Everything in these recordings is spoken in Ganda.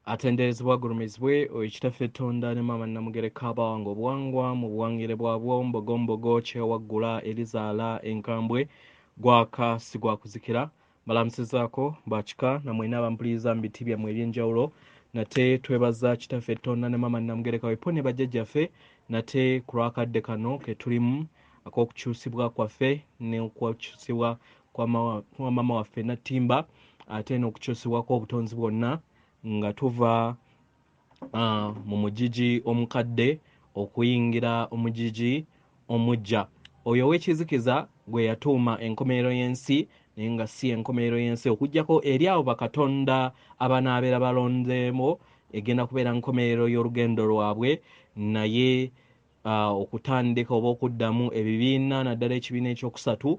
atenderezebwa agulumizibwe ekitaffe Tonda ne Maama Namugereka Abawango obuwangwa mu buwangire bwabwo mbogombogo kyewaggula erizaala enkambwe gwaka si gwakuzikira balamusizaako bakika namwena abampuliriza mu biti byammwe eby'enjawulo nate twebaza kitaffe Tonda ne Maama Namugereka wepo ne bajjajjaffe nate ku lwakadde kano ke tulimu ak'okukyusibwa kwaffe n'okukyusibwa kwa maama waffe Natimba ate n'okukyusibwako obutonzi bwonna nga tuva mu mugigi omukadde okuyingira omugigi omujja oyo ow'ekizikiza gwe yatuuma enkomerero y'ensi naye nga si enkomerero y'ensi okuggyako eri abo bakatonda abanaabeera balondeemo egenda kubeera nkomerero y'olugendo lwabwe naye okutandika oba okuddamu ebibiina naddala ekibiina ekyokusatu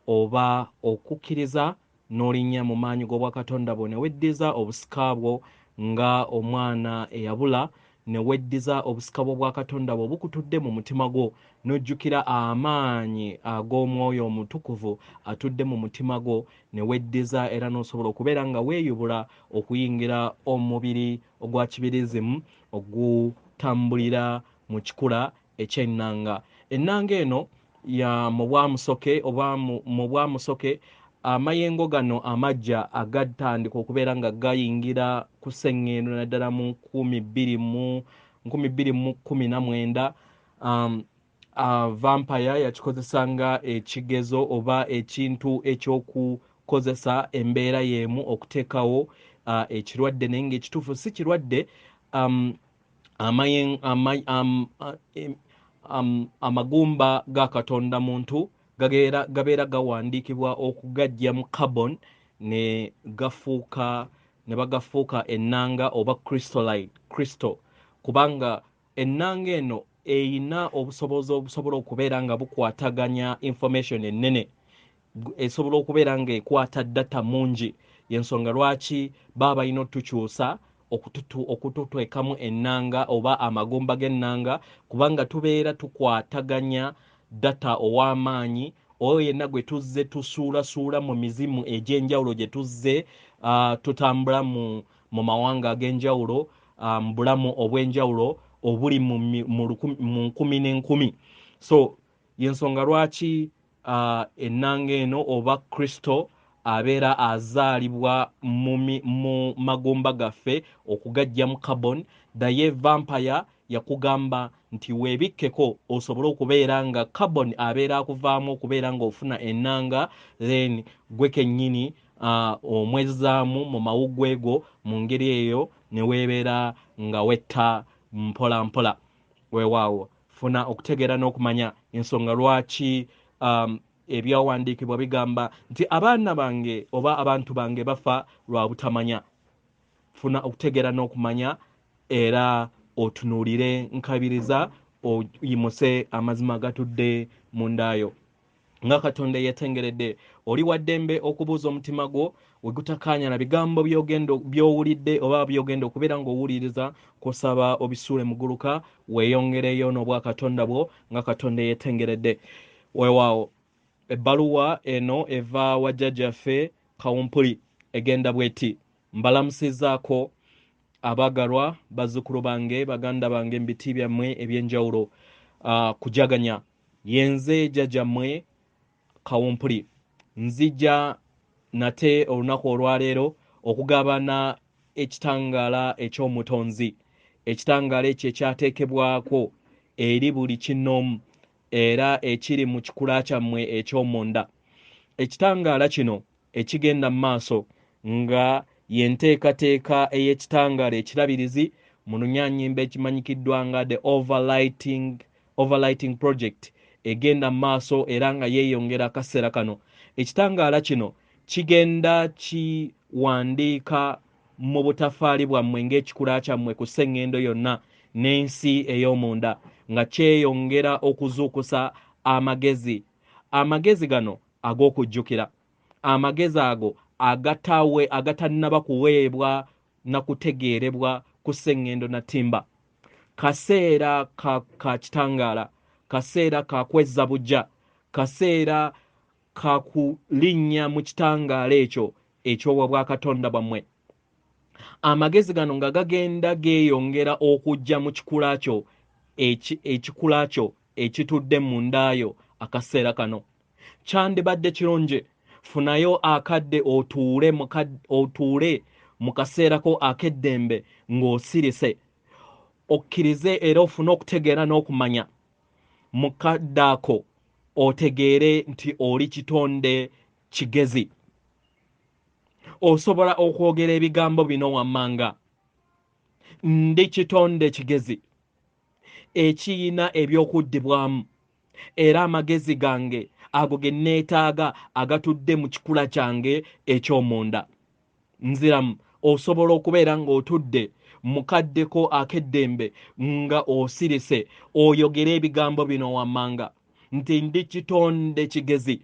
oba okukkiriza n'olinnya mu maanyi g'obwakatonda bwo ne weddiza obusika bwo nga omwana eyabula ne weddiza obusika bw'obwakatonda bwo bukutudde mu mutima gwo n'ojjukira amaanyi ag'omwoyo omutukuvu atudde mu mutima gwo ne weddiza era n'osobola okubeera nga weeyubula okuyingira omubiri ogwa kibirizimu ogutambulira mu kikula eky'ennanga. Ennanga eno ya mu bwamusoke oba mu bwamusoke amayengo gano amajja agatandika okubeera nga gayingira ku sseŋŋendo naddala mu 2019 vampire yakikozesanga ekigezo oba ekintu ekyokukozesa embeera y'emu okuteekawo ekirwadde naye ng'ekituufu si kirwadde amagumba ga katonda muntu gabeera gawandiikibwa okugajja mu carbon ne bagafuuka ennanga oba crystal kubanga ennanga eno eyina obusobozi obusobola okubeera nga bukwataganya information ennene esobola okubeera nga ekwata data mungi yensonga lwaki baba balina otukyusa okututwekamu ennanga oba amagumba g'ennanga kubanga tubeera tukwataganya data ow'amaanyi oyo yenna gwe tuzze tusuulasuula mu mizimu egy'enjawulo gye tuzze tutambula mu mawanga ag'enjawulo mu bulamu obw'enjawulo obuli mu nkumi n'enkumi so yensonga lwaki ennanga eno oba kristo abeera azaalibwa mu magumba gaffe okugajja mu carbon naye vampire yakugamba nti weebikkeko osobole okubeera nga carbon abeera akuvaamu okubeera ng'ofuna ennanga then gwe kennyini omwezaamu mu mawuggwe go mu ngeri eyo ne weebeera nga wetta mpola mpola weewaawo funa okutegeera n'okumanya ensonga lwaki ebyawandiikibwa bigamba nti abaana bange oba abantu bange bafa lwa butamanya. Funa okutegeera n'okumanya era otunuulire nkabiriza oyimuse amazima agatudde mu ndaayo nga katonda yetengeredde oli waddembe okubuuza omutima gwo wegutakaanya na bigambo by'owulidde oba byogenda okubeera ng'owuliriza kosaba obisuule muguluka weeyongereyo n'obwakatonda bwo nga katonda yetengeredde weewaawo. Ebbaluwa eno eva wa jjajjaffe Kawumpuli egenda bweti mbalamusizaako abagalwa bazzukulu bange baganda bange mu biti byammwe eby'enjawulo kujaganya yenze jjajjammwe Kawumpuli nzija nate olunaku olwaleero okugabana ekitangaala eky'omutonzi ekitangaala ekyo ekyateekebwako eri buli kinnoomu era ekiri mu kikula kyammwe eky'omunda. Ekitangaala kino ekigenda mu maaso nga yenteekateeka ey'ekitangaala ekirabirizi mu lunyanyimba ekimanyikiddwa nga the overlighting project egenda mu maaso era nga yeeyongera akaseera kano. Ekitangaala kino kigenda kiwandiika mu butafaali bwammwe ng'ekikula kyammwe ku sseŋŋendo yonna n'ensi ey'omunda nga kyeyongera okuzuukusa amagezi gano ag'okujjukira amagezi ago agatannaba kuweebwa na kutegeerebwa ku sseŋŋendo Natimba. Kaseera ka kitangaala, kaseera ka kwezza bujja, kaseera ka kulinnya mu kitangaala ekyo eky'obwakatonda bwammwe. amagezi gano nga gagenda geeyongera okujja mu kikula kyo ekikula kyo ekitudde mu ndaayo akaseera kano. Kyandibadde kirungi funayo akadde otuule mu kaseerako ak'eddembe ng'osirise, okkirize era ofune okutegeera n'okumanya mu kadde ako otegeere nti oli kitonde kigezi. Osobola okwogera ebigambo bino wammanga: ndi kitonde kigezi ekiyina ebyokuddibwamu, era amagezi gange ago ge neetaaga agatudde mu kikula kyange eky'omunda. Nziramu osobola okubeera ng'otudde mu kaddeko ak'eddembe nga osirise, oyogere ebigambo bino wammanga nti ndi kitonde kigezi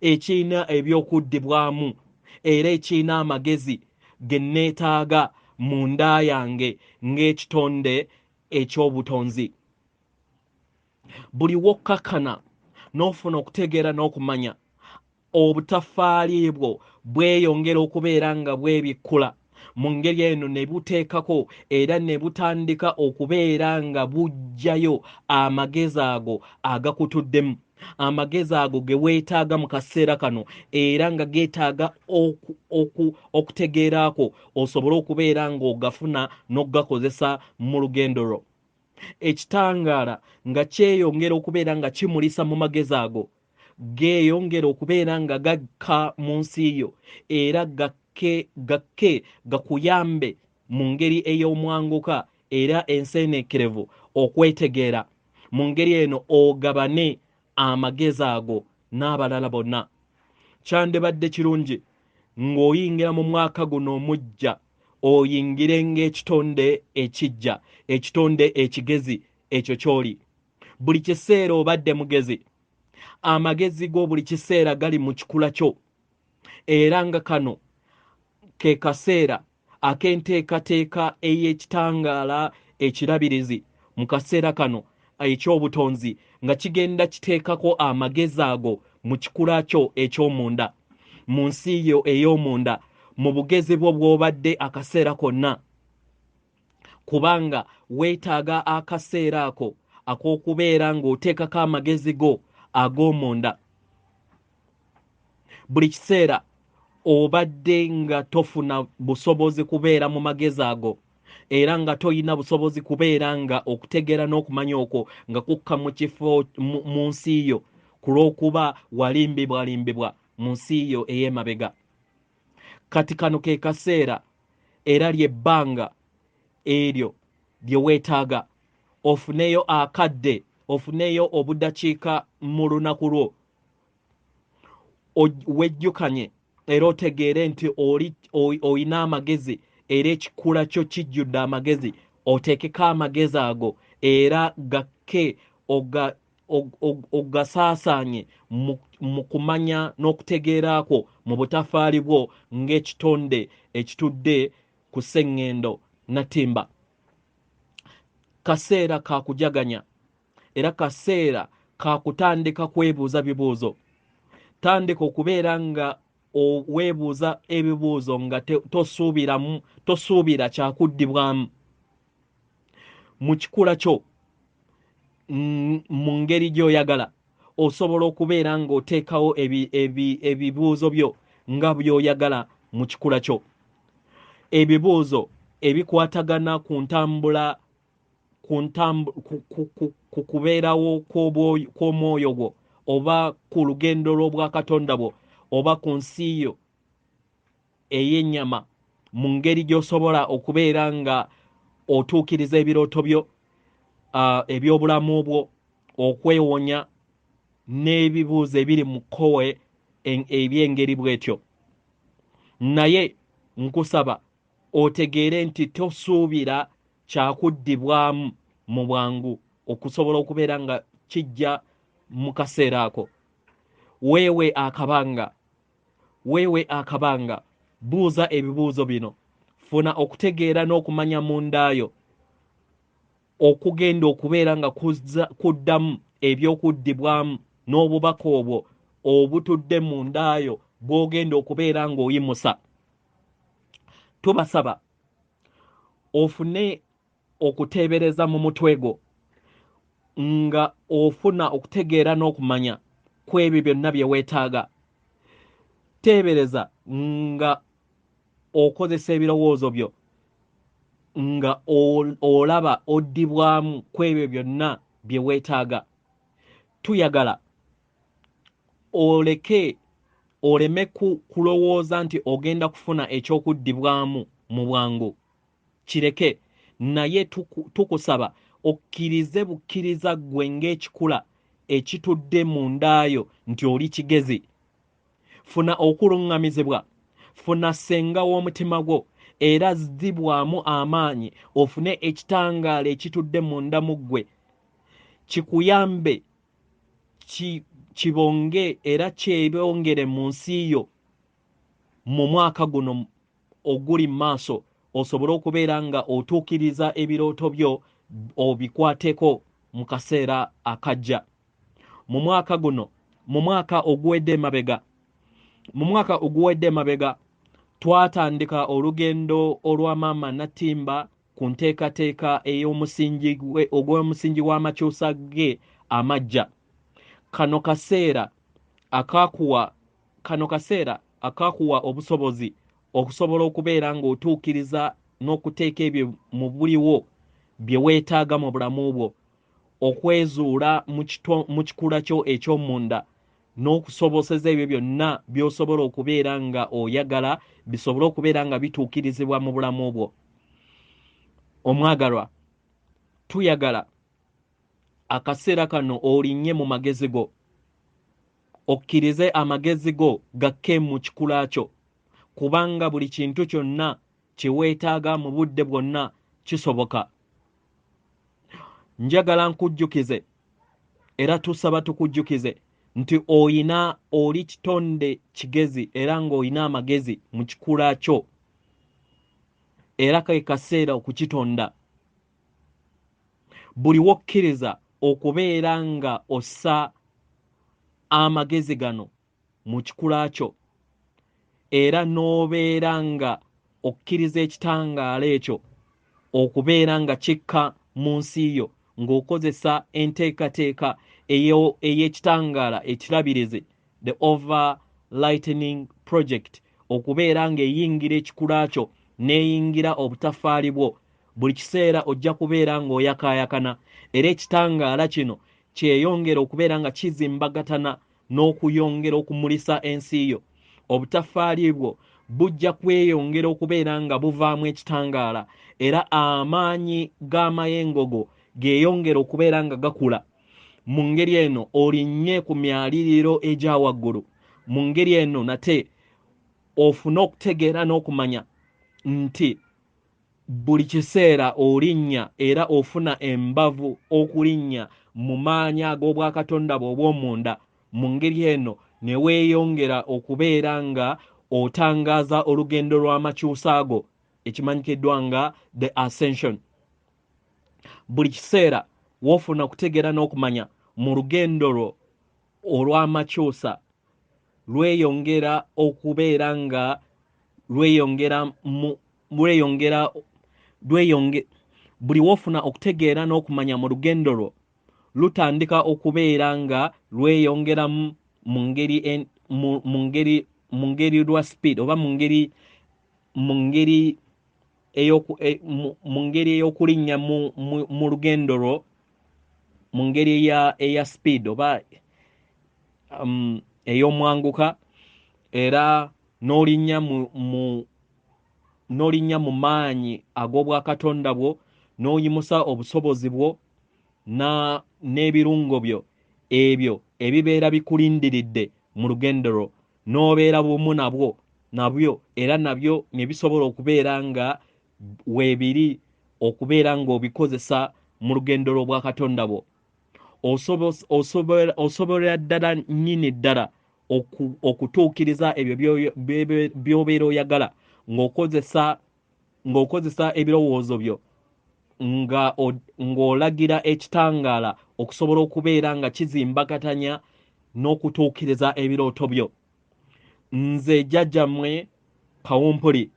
ekiyina ebyokuddibwamu era ekiyina amagezi ge neetaaga mu nda yange ng'ekitonde eky'obutonzi. Buli wokkakkana n'ofuna okutegeera n'okumanya, obutafaali bwo bweyongera okubeera nga bwebikkula mu ngeri eno ne buteekako era ne butandika okubeera nga bujjayo amagezi ago agakutuddemu, amagezi ago ge weetaaga mu kaseera kano era nga geetaaga okutegeeraako osobole okubeera ng'ogafuna n'ogakozesa mu lugendo lwo. Ekitangaala nga kyeyongera okubeera nga kimulisa mu magezi ago, geeyongera okubeera nga gakka mu nsi yo era gakke gakuyambe mu ngeri ey'omwanguka era enseeneekerevu okwetegeera. Mu ngeri eno ogabane amagezi ago n'abalala bonna. Kyandibadde kirungi ng'oyingira mu mwaka guno omujja oyingire ng'ekitonde ekijja, ekitonde ekigezi ekyo ky'oli. Buli kiseera obadde mugezi, amagezi go buli kiseera gali mu kikula kyo, era nga kano ke kaseera ak'enteekateeka ey'ekitangaala ekirabirizi mu kaseera kano eky'obutonzi nga kigenda kiteekako amagezi ago mu kikula kyo eky'omunda, mu nsi yo ey'omunda, mu bugezi bwo bw'obadde akaseera konna, kubanga weetaaga akaseera ako ak'okubeera ng'oteekako amagezi go ag'omunda. Buli kiseera obadde nga tofuna busobozi kubeera mu magezi ago era nga toyina busobozi kubeera nga okutegeera n'okumanya okwo nga kukka mu kifo mu nsi yo ku lw'okuba walimbibwalimbibwa mu nsi yo ey'emabega. Kati kano ke kaseera era ly'ebbanga eryo lye weetaaga ofuneyo akadde, ofuneyo obudakiika mu lunaku lwo, wejjukanye era otegeere nti oyina amagezi era ekikula kyo kijjudde amagezi, oteekeko amagezi ago era gakke ogasaasaanye mu kumanya n'okutegeeraako mu butafaali bwo ng'ekitonde ekitudde ku sseŋŋendo natimba. Kaseera ka kujaganya era kaseera ka kutandika kwebuuza bibuuzo. Tandika okubeera nga weebuuza ebibuuzo nga tosuubira kyakuddibwamu mu kikula kyo mu ngeri gy'oyagala. Osobola okubeera ng'oteekawo ebibuuzo byo nga by'oyagala mu kikula kyo, ebibuuzo ebikwatagana ku ntambula ku kubeerawo kw'omwoyo gwo oba ku lugendo lw'obwa Katonda bwo oba ku nsi yo ey'ennyama, mu ngeri gy'osobola okubeera nga otuukiriza ebirooto byo eby'obulamu bwo, okwewonya n'ebibuuzo ebiri mu kkowe eby'engeri bw'etyo. Naye nkusaba otegeere nti tosuubira kyakuddibwamu mu bwangu okusobola okubeera nga kijja mu kaseera ako. Weewe akabanga, buuza ebibuuzo bino, funa okutegeera n'okumanya mu ndaayo okugenda okubeera nga kuddamu ebyokuddibwamu n'obubaka obwo obutudde mu ndaayo bw'ogenda okubeera ng'oyimusa. Tubasaba ofune okuteebereza mu mutwe gwo nga ofuna okutegeera n'okumanya kwebyo byonna bye weetaaga. Teebereza nga okozesa ebirowoozo byo nga olaba oddibwamu kwebyo byonna bye weetaaga. Tuyagala oleme kulowooza nti ogenda kufuna ekyokuddibwamu mu bwangu. Kireke, naye tukusaba okkirize bukkiriza ggwe ng'ekikula ekitudde mu ndaayo nti oli kigezi. Funa okuluŋŋamizibwa, funa ssenga w'omutima gwo, era zibwamu amaanyi ofune ekitangaala ekitudde mu ndamu ggwe. Kikuyambe kibonge era kyebongere mu nsi yo mu mwaka guno oguli mu maaso, osobole okubeera nga otuukiriza ebirooto byo obikwateko mu kaseera akajja. Mu mwaka guno, mu mwaka oguwedde emabega twatandika olugendo olwa Maama Natimba ku nteekateeka ogw'omusingi w'amakyusa ge amajja. Kano kaseera akakuwa obusobozi okusobola okubeera ng'otuukiriza n'okuteeka ebyo mu buliwo bye weetaaga mu bulamu bwo, okwezuula mu kikula kyo eky'omunda, n'okusoboseza ebyo byonna by'osobola okubeera nga oyagala bisobole okubeera nga bituukirizibwa mu bulamu bwo. Omwagalwa, tuyagala akaseera kano olinnye mu magezi go, okkirize amagezi go gakke mu kikula kyo, kubanga buli kintu kyonna kye weetaaga mu budde bwonna kisoboka. Njagala nkujjukize era tusaba tukujjukize nti oli kitonde kigezi era ng'olina amagezi mu kikula kyo, era ke kaseera okukitonda. Buli wokkiriza okubeera nga ossa amagezi gano mu kikula kyo, era n'obeera nga okkiriza ekitangaala ekyo okubeera nga kikka mu nsi yo, ng'okozesa enteekateeka ey'ekitangaala ekirabirizi, the Overlightening Project, okubeera ng'eyingira ekikula kyo n'eyingira obutafaali bwo. Buli kiseera ojja kubeera ng'oyakaayakana, era ekitangaala kino kyeyongera okubeera nga kizimbagatana n'okuyongera okumulisa ensi yo. Obutafaali bwo bujja kweyongera okubeera nga buvaamu ekitangaala, era amaanyi g'amayengo go geeyongera okubeera nga gakula. Mu ngeri eno olinnye ku myaliriro egya waggulu. Mu ngeri eno nate ofune okutegeera n'okumanya nti buli kiseera olinnya era ofuna embavu okulinnya mu maanyi ag'obwakatonda bwe obw'omunda. Mu ngeri eno ne weeyongera okubeera nga otangaaza olugendo lw'amakyusa ago ekimanyikiddwa nga the Ascension. Buli kiseera wofuna okutegeera n'okumanya mu lugendo lwo olw'amakyusa lweyongera okubeera nga buli wofuna okutegeera n'okumanya mu lugendo lwo lutandika okubeera nga lweyongeramu mu ngeri lwa speed, oba mu ngeri ey'okulinnya mu lugendo lwo mu ngeri eya speed oba ey'omwanguka, era n'olinnya mu maanyi ag'obwakatonda bwo, n'oyimusa obusobozi bwo n'ebirungo byo ebyo ebibeera bikulindiridde mu lugendo lwo, n'obeera bumu nabyo era nabyo ne bisobola okubeera nga weebiri okubeera ng'obikozesa mu lugendo lw'obwakatonda bwo. Osobola ddala nnyini ddala okutuukiriza ebyo by'obeera oyagala ng'okozesa ebirowoozo byo ng'olagira ekitangaala okusobola okubeera nga kizimbagatanya n'okutuukiriza ebirooto byo. Nze jjajjammwe Kawumpuli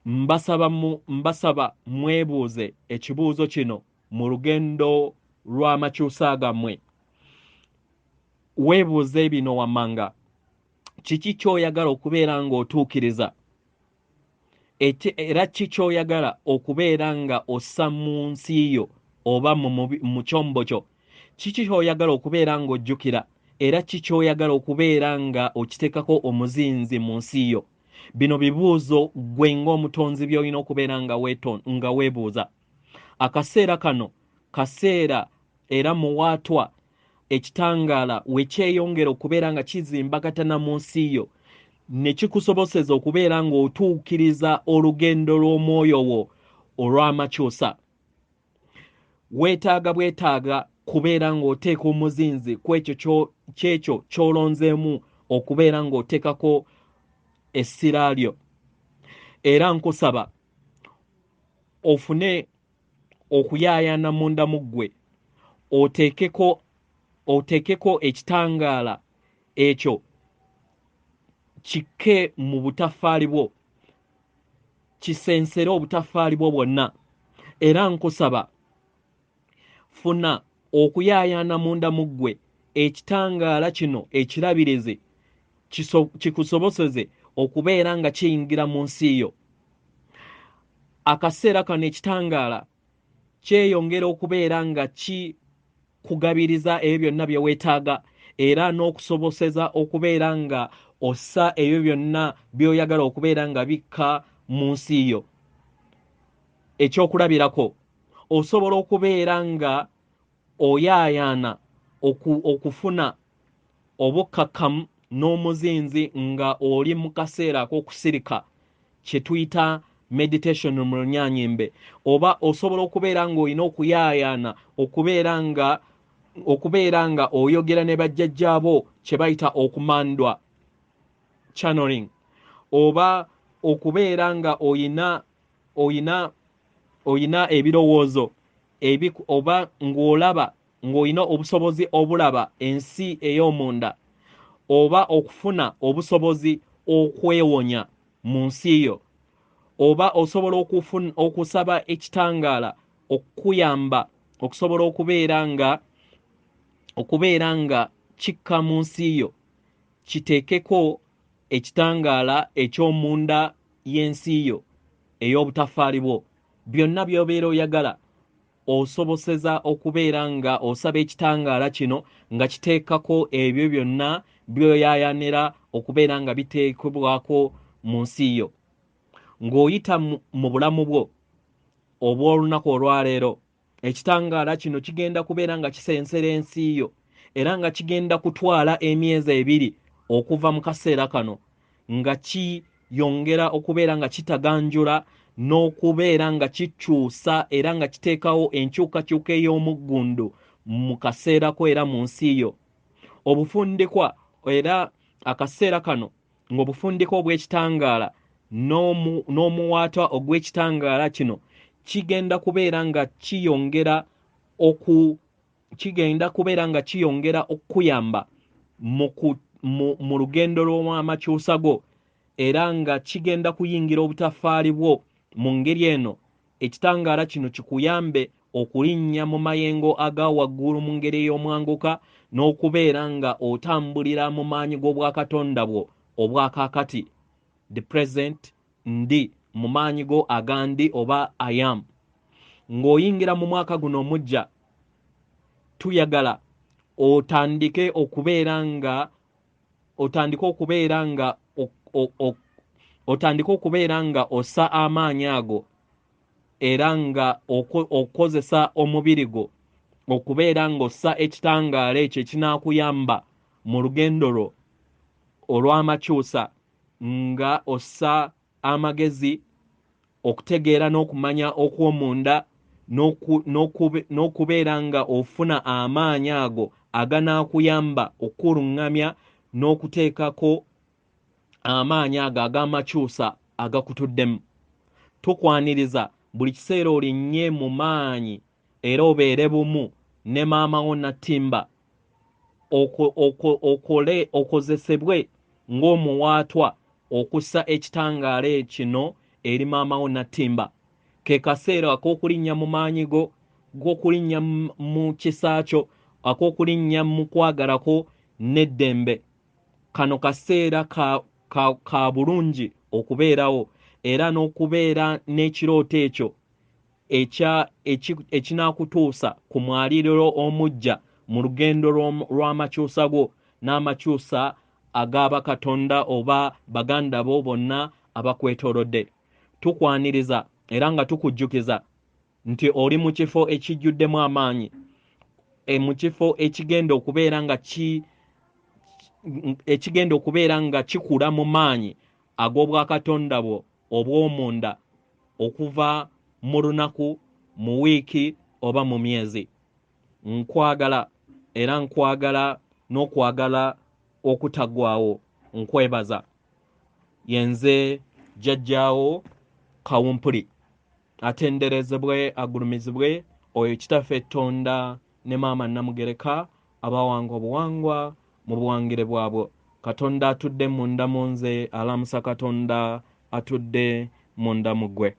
mbasaba mwebuuze ekibuuzo kino mu lugendo lw'amakyusa gammwe. Weebuuze bino wammanga. Kiki ky'oyagala okubeera ng'otuukiriza? Era kiki ky'oyagala okubeera nga ossa mu nsi yo oba mu kyombo kyo? Kiki ky'oyagala okubeera ng'ojjukira? Era kiki ky'oyagala okubeera nga okiteekako omuzinzi mu nsi yo? Bino bibuuzo gwe ng'omutonzi by'olina okubeera nga weebuuza. Akaseera kano kaseera era muwaatwa ekitangaala we kyeyongera okubeera nga kizimbagatana mu nsi yo ne kikusoboseza okubeera ng'otuukiriza olugendo lw'omwoyo wo olw'amakyusa. Bwetaaga kubeera ng'oteeka omuzinzi ku ekyo ky'olonzeemu okubeera ng'oteekako essira lyo. Era nkusaba ofune okuyaayaana munda mu ggwe, oteekeko ekitangaala ekyo kikke mu butaffaali bwo, kisensere obutaffaali bwo bwonna. Era nkusaba funa okuyaayaana munda mu ggwe ekitangaala kino ekirabirize kikusoboseze okubeera nga kiyingira mu nsi yo. Akaseera kano ekitangaala kyeyongera okubeera nga kikugabiriza ebyo byonna bye weetaaga era n'okusoboseza okubeera nga ossa ebyo byonna by'oyagala okubeera nga bikka mu nsi yo. Ekyokulabirako, osobola okubeera nga oyaayaana okufuna obukkakkamu n'omuzinzi nga oli mu kaseera ak'okusirika kye tuyita meditation mu Lunyaanyimbe, oba osobola okubeera ng'olina okuyaayaana okubeera nga oyogera ne bajjajjaabo kye bayita okumandwa channeling, oba okubeera nga oyina ebirowoozo oba ng'olaba ng'olina obusobozi obulaba ensi ey'omunda, oba okufuna obusobozi okwewonya mu nsi yo, oba osobola okusaba ekitangaala okukuyamba okusobola okubeera nga kikka mu nsi yo. Kiteekeko ekitangaala eky'omunda y'ensi yo ey'obutaffaali bwo. Byonna by'obeera oyagala osoboseza okubeera nga osaba ekitangaala kino nga kiteekako ebyo byonna by'oyaayaanira okubeera nga biteekebwako mu nsi yo. Ng'oyita mu bulamu bwo obw'olunaku olwaleero, ekitangaala kino kigenda kubeera nga kisensera ensi yo era nga kigenda kutwala emyezi 2 okuva mu kaseera kano nga kiyongera okubeera nga kitaganjula n'okubeera nga kikyusa era nga kiteekawo enkyukakyuka ey'omuggundu mu kaseerako era mu nsi yo. Obufundikwa era akaseera kano ng'obufundikwa obw'ekitangaala n'omuwaatwa ogw'ekitangaala kino kigenda kubeera nga kiyongera okukuyamba mu lugendo lw'amakyusa go era nga kigenda kuyingira obutaffaali bwo mu ngeri eno ekitangaala kino kikuyambe okulinnya mu mayengo aga waggulu mu ngeri ey'omwanguka n'okubeera nga otambulira mu maanyi g'obwakatonda bwo obwakaakati, the present ndi mu maanyi go agandi oba I am. Ng'oyingira mu mwaka guno omujja, tuyagala otandike okubeera nga ossa amaanyi ago era nga okozesa omubiri gwo okubeera ng'ossa ekitangaala ekyo ekinaakuyamba mu lugendo lwo olw'amakyusa, nga ossa amagezi, okutegeera n'okumanya okw'omunda n'okubeera nga ofuna amaanyi ago aganaakuyamba okuluŋŋamya n'okuteekako amaanyi ago ag'amakyusa agakutuddemu. Tukwaniriza buli kiseera olinnye mu maanyi era obeere bumu ne maama wo Nattimba, okozesebwe ng'omuwaatwa okussa ekitangaala kino eri maama wo Natimba ke kaseera ak'okulinnya mu maanyi go g'okulinnya mu kisaakyo ak'okulinnya mu kwagalako n'eddembe. Kano kaseera ka bulungi okubeerawo era n'okubeera n'ekirooto ekyo ekinaakutuusa ku mwaliriro omujja mu lugendo lw'amakyusa go n'amakyusa agaba Katonda oba baganda bo bonna abakwetoolodde. Tukwaniriza era nga tukujjukiza nti oli mu kifo ekijjuddemu amaanyi, mu kifo ekigenda okubeera nga kikula mu maanyi ag'obwakatonda bwo obw'omunda okuva mu lunaku, mu wiiki oba mu myezi. Nkwagala era nkwagala n'okwagala okutaggwaawo. Nkwebaza. Yenze jjajjaawo Kawumpuli. Atenderezebwe agulumizibwe oyo kitaffe Tonda ne maama Namugereka abawanga obuwangwa mu buwangire bwabwe. Katonda atudde munda mu nze, alamusa Katonda atudde munda mu ggwe.